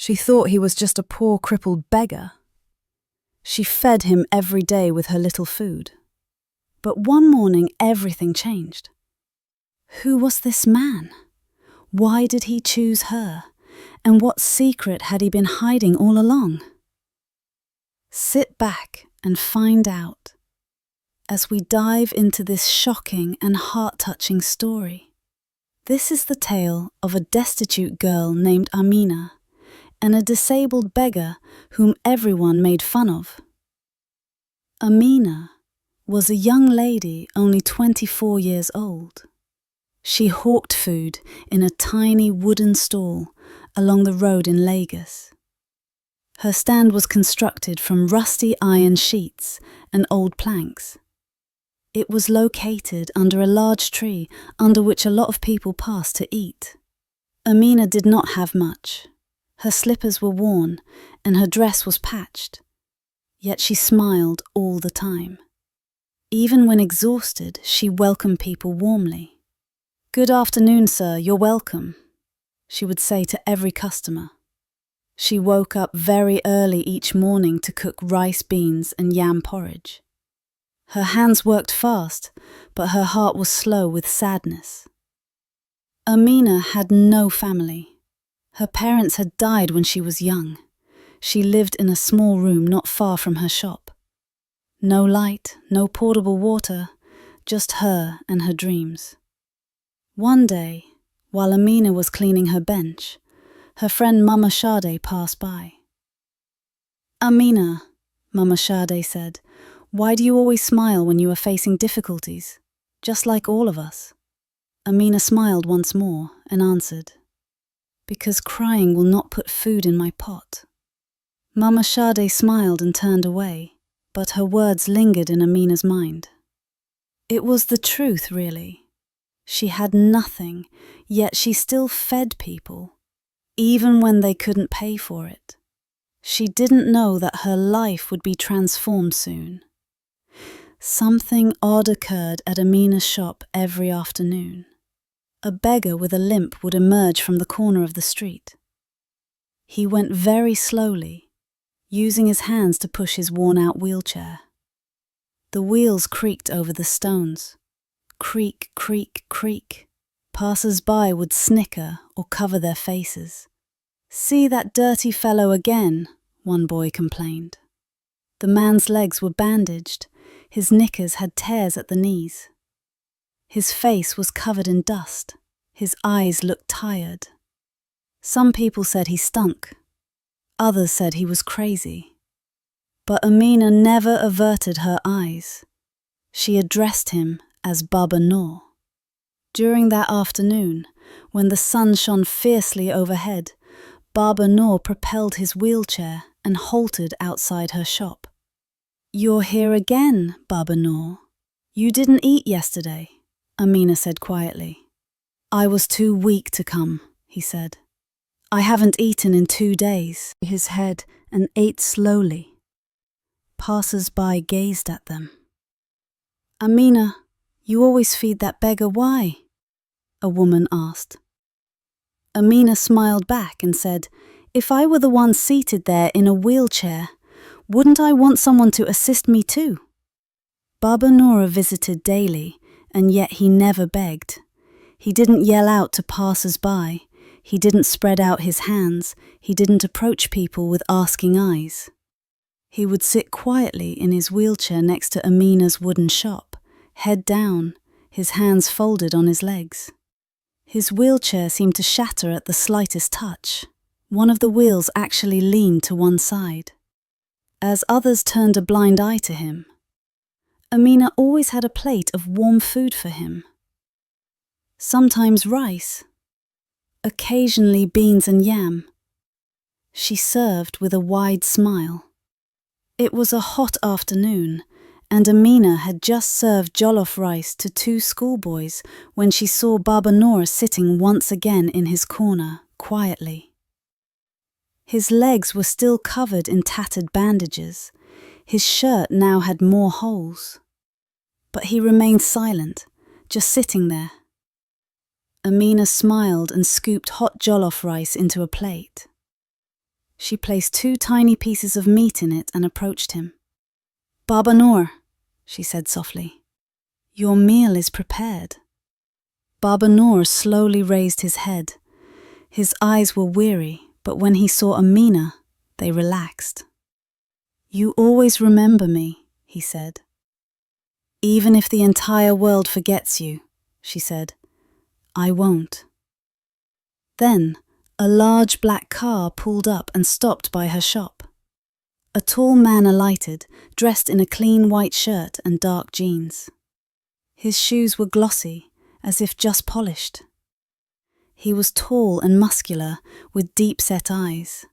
She thought he was just a poor crippled beggar. She fed him every day with her little food. But one morning everything changed. Who was this man? Why did he choose her? And what secret had he been hiding all along? Sit back and find out as we dive into this shocking and heart-touching story. This is the tale of a destitute girl named Amina and a disabled beggar whom everyone made fun of. Amina was a young lady only 24 years old. She hawked food in a tiny wooden stall along the road in Lagos. Her stand was constructed from rusty iron sheets and old planks. It was located under a large tree under which a lot of people passed to eat. Amina did not have much. Her slippers were worn and her dress was patched. Yet she smiled all the time. Even when exhausted, she welcomed people warmly. "Good afternoon, sir, you're welcome," she would say to every customer. She woke up very early each morning to cook rice, beans, and yam porridge. Her hands worked fast, but her heart was slow with sadness. Amina had no family. Her parents had died when she was young. She lived in a small room not far from her shop. No light, no portable water, just her and her dreams. One day, while Amina was cleaning her bench, her friend Mama Sade passed by. "Amina," Mama Sade said, "why do you always smile when you are facing difficulties, just like all of us?" Amina smiled once more and answered, "Because crying will not put food in my pot." Mama Sade smiled and turned away, but her words lingered in Amina's mind. It was the truth, really. She had nothing, yet she still fed people, even when they couldn't pay for it. She didn't know that her life would be transformed soon. Something odd occurred at Amina's shop every afternoon. A beggar with a limp would emerge from the corner of the street. He went very slowly, using his hands to push his worn-out wheelchair. The wheels creaked over the stones. Creak, creak, creak. Passers-by would snicker or cover their faces. "See that dirty fellow again," one boy complained. The man's legs were bandaged. His knickers had tears at the knees. His face was covered in dust. His eyes looked tired. Some people said he stunk. Others said he was crazy. But Amina never averted her eyes. She addressed him as Baba Noor. During that afternoon, when the sun shone fiercely overhead, Baba Noor propelled his wheelchair and halted outside her shop. "You're here again, Baba Noor. You didn't eat yesterday," Amina said quietly. "I was too weak to come," he said. "I haven't eaten in 2 days." His head and ate slowly. Passers-by gazed at them. "Amina, you always feed that beggar, why?" a woman asked. Amina smiled back and said, "If I were the one seated there in a wheelchair, wouldn't I want someone to assist me too?" Baba Noor visited daily, and yet he never begged. He didn't yell out to passers-by. He didn't spread out his hands. He didn't approach people with asking eyes. He would sit quietly in his wheelchair next to Amina's wooden shop, head down, his hands folded on his legs. His wheelchair seemed to shatter at the slightest touch. One of the wheels actually leaned to one side. As others turned a blind eye to him, Amina always had a plate of warm food for him. Sometimes rice, occasionally beans and yam. She served with a wide smile. It was a hot afternoon, and Amina had just served jollof rice to 2 schoolboys when she saw Baba Noor sitting once again in his corner, quietly. His legs were still covered in tattered bandages. His shirt now had more holes. But he remained silent, just sitting there. Amina smiled and scooped hot jollof rice into a plate. She placed 2 tiny pieces of meat in it and approached him. "Baba Noor," she said softly, "your meal is prepared." Baba Noor slowly raised his head. His eyes were weary, but when he saw Amina, they relaxed. "You always remember me," he said. "Even if the entire world forgets you," she said, "I won't." Then, a large black car pulled up and stopped by her shop. A tall man alighted, dressed in a clean white shirt and dark jeans. His shoes were glossy, as if just polished. He was tall and muscular, with deep-set eyes.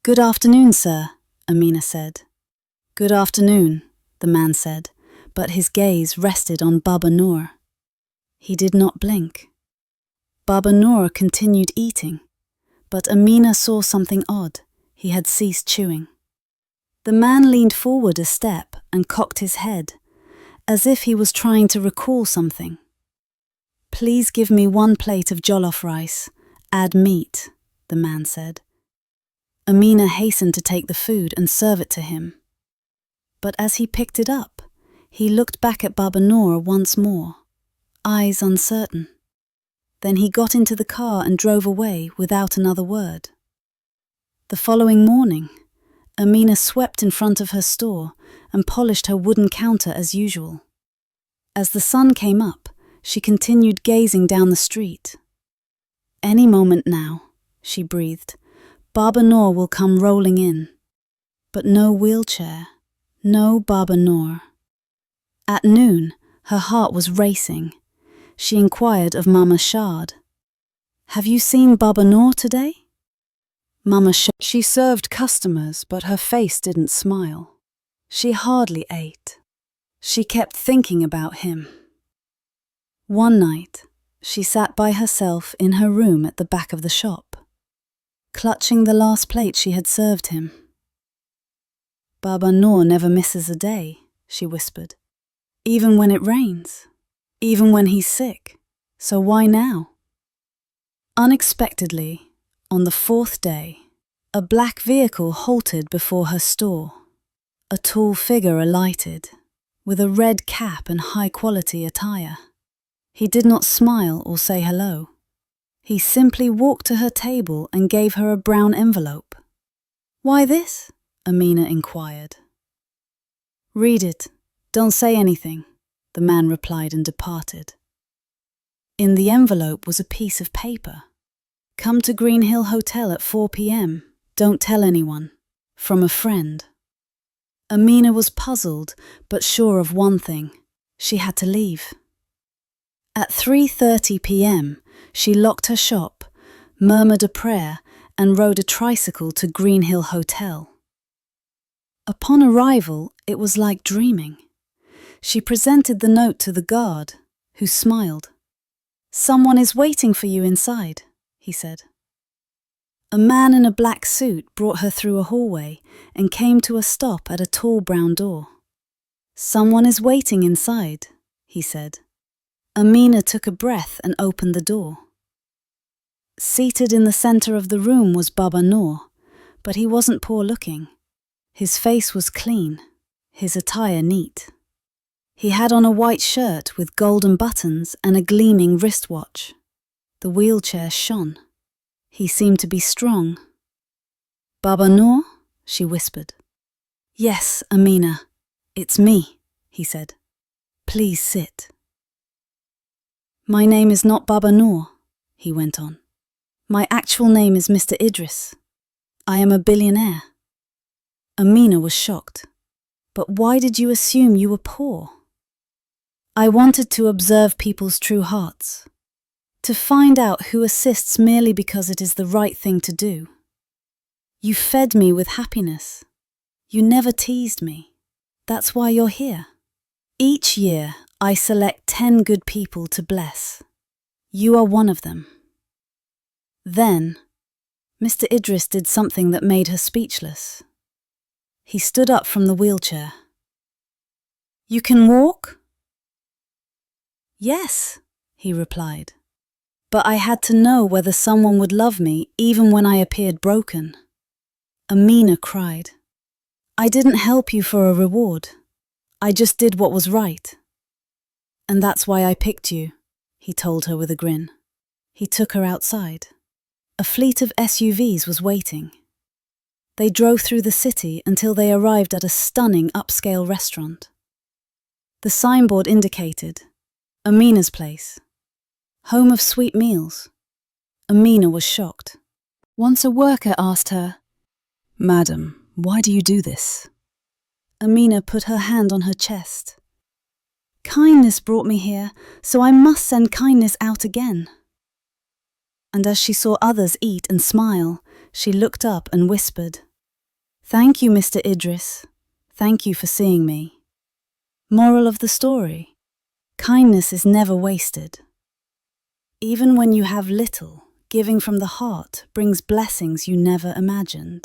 "Good afternoon, sir," Amina said. "Good afternoon," the man said, but his gaze rested on Baba Noor. He did not blink. Baba Noor continued eating, but Amina saw something odd. He had ceased chewing. The man leaned forward a step and cocked his head, as if he was trying to recall something. "Please give me 1 plate of jollof rice. Add meat," the man said. Amina hastened to take the food and serve it to him. But as he picked it up, he looked back at Baba Noor once more, eyes uncertain. Then he got into the car and drove away without another word. The following morning, Amina swept in front of her store and polished her wooden counter as usual. As the sun came up, she continued gazing down the street. "Any moment now," she breathed, "Baba Noor will come rolling in." But no wheelchair, no Baba Noor. At noon, her heart was racing. She inquired of Mama Shard, "Have you seen Baba Noor today?" She served customers, but her face didn't smile. She hardly ate. She kept thinking about him. One night, she sat by herself in her room at the back of the shop, clutching the last plate she had served him. "Baba Noor never misses a day," she whispered. "Even when it rains, even when he's sick, so why now?" Unexpectedly, on the 4th day, a black vehicle halted before her store. A tall figure alighted, with a red cap and high-quality attire. He did not smile or say hello. He simply walked to her table and gave her a brown envelope. "Why this?" Amina inquired. "Read it. Don't say anything," the man replied and departed. In the envelope was a piece of paper. "Come to Green Hill Hotel at 4 p.m. Don't tell anyone. From a friend." Amina was puzzled, but sure of one thing. She had to leave. At 3:30 p.m., she locked her shop, murmured a prayer, and rode a tricycle to Green Hill Hotel. Upon arrival, it was like dreaming. She presented the note to the guard, who smiled. "Someone is waiting for you inside," he said. A man in a black suit brought her through a hallway and came to a stop at a tall brown door. "Someone is waiting inside," he said. Amina took a breath and opened the door. Seated in the center of the room was Baba Noor, but he wasn't poor-looking. His face was clean, his attire neat. He had on a white shirt with golden buttons and a gleaming wristwatch. The wheelchair shone. He seemed to be strong. "Baba Noor?" she whispered. "Yes, Amina. It's me," he said. "Please sit." "My name is not Baba Noor," he went on. "My actual name is Mr. Idris. I am a billionaire." Amina was shocked. "But why did you assume you were poor?" "I wanted to observe people's true hearts, to find out who assists merely because it is the right thing to do. You fed me with happiness. You never teased me. That's why you're here. Each year, I select 10 good people to bless. You are one of them." Then, Mr. Idris did something that made her speechless. He stood up from the wheelchair. "You can walk?" "Yes," he replied. "But I had to know whether someone would love me even when I appeared broken." Amina cried. I didn't help you for a reward. I just did what was right. And that's why I picked you, he told her with a grin. He took her outside. A fleet of SUVs was waiting. They drove through the city until they arrived at a stunning upscale restaurant. The signboard indicated, Amina's place, home of sweet meals. Amina was shocked. Once a worker asked her, Madam, why do you do this? Amina put her hand on her chest. Kindness brought me here, so I must send kindness out again. And as she saw others eat and smile, she looked up and whispered, Thank you, Mr. Idris. Thank you for seeing me. Moral of the story: kindness is never wasted. Even when you have little, giving from the heart brings blessings you never imagined.